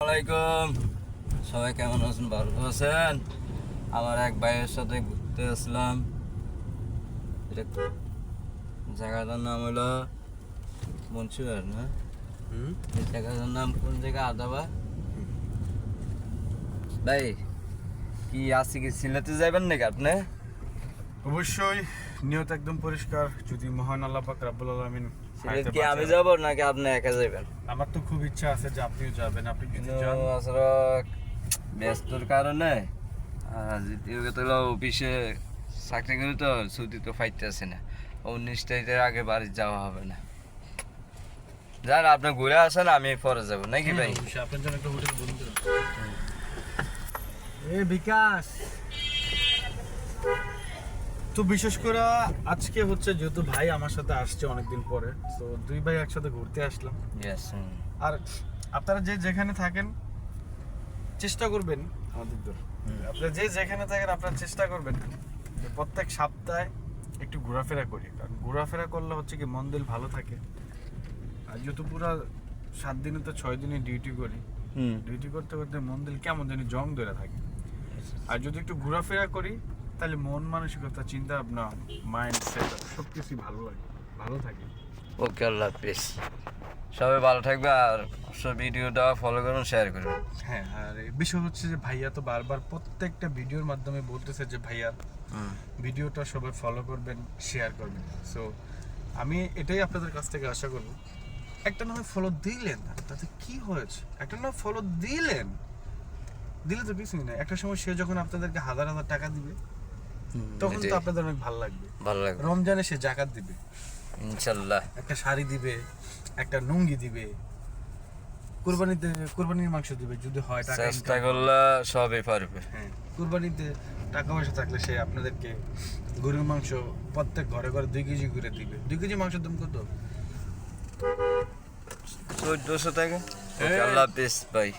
আসসালামাইকুম, সবাই কেমন আছেন? ভালো আছেন? আমার এক ভাইয়ের সাথে ঘুরতে আসলাম। জায়গাটার নাম হলো মনসুয়ার না? এই জায়গাটার নাম কোন জায়গা? আদাবা। ভাই কি আসি কি সিলেটে যাবেন নাকি আপনি? অবশ্যই নিয়ত একদম পরিষ্কার। যদি মহান আল্লাহ পাক রব্বুল আলামিন সিলেট কি আমি যাব নাকি আপনি একা যাবেন? আমার তো খুব ইচ্ছা আছে যে আপনিও যাবেন। আপনি যদি যান আসলে ব্যস্তর কারণে দ্বিতীয় কথা হলো অফিসে চাকরি করি তো, ছুটি তো পাইতেছে না। 19 তারিখের আগে বাড়ি যাওয়া হবে না। যান আপনি ঘুরে আসেন, আমি পরে যাবো নাকি ভাই? অবশ্যই আপনার জন্য একটা হোটেল বুকিং করুন। বিকাশ তো বিশেষ করে আজকে হচ্ছে যেহেতু ভাই আমার সাথে আসছে অনেকদিন পরে, তো দুই ভাই একসাথে ঘুরতে আসলাম। ইয়েস। আর আপনারা যে যেখানে থাকেন চেষ্টা করবেন, আপনারা যে যেখানে থাকেন আপনারা চেষ্টা করবেন যে প্রত্যেক সপ্তাহে একটু ঘোরাফেরা করি। কারণ ঘোরাফেরা করলে হচ্ছে কি মন দিল ভালো থাকে। আর যেহেতু পুরো 7 দিনে তো 6 দিনে ডিউটি করি, ডিউটি করতে করতে মন দিল কেমন জানি জং ধরে থাকে। আর যদি একটু ঘোরাফেরা করি তাহলে মন মানসিকতা, চিন্তা ভাবনা, মাইন্ড সেট সব কিছুই ভালো থাকে। ওকে, আল্লাহ হাফিজ। সবাই ভালো থাকবে আর সব ভিডিওটা ফলো করুন, শেয়ার করুন। হ্যাঁ, আর এই বিষয় হচ্ছে যে ভাইয়া তো বারবার প্রত্যেকটা ভিডিওর মাধ্যমে বলতেছে যে ভাইয়া ভিডিওটা সবাই ফলো করবেন, শেয়ার করবেন। সো আমি এটাই আপনাদের কাছ থেকে আশা করব। একটা না হয় ফলো দিলেন, তাতে কি হয়েছে? একটা না ফলো দিলে তো কিছুই না। একটা সময় সে যখন আপনাদেরকে হাজার হাজার টাকা দিবে তখন তো আপনাদের অনেক ভালো লাগবে। রমজানে সে জাকাত দিবে, ইনশাল্লাহ একটা শাড়ি দিবে, একটা লুঙ্গি দিবে, কুরবানির মাংস দিবে যদি হয় টাকা চেষ্টা করলে সবই পারবে। হ্যাঁ, কুরবানিতে টাকা পয়সা থাকলে সে আপনাদেরকে গরুর মাংস প্রত্যেক ঘরে ঘরে 2 কেজি করে দিবে। 2 কেজি মাংসের দাম কত? 1400 টাকা। ওকে, আল্লাহ হাফিজ ভাই।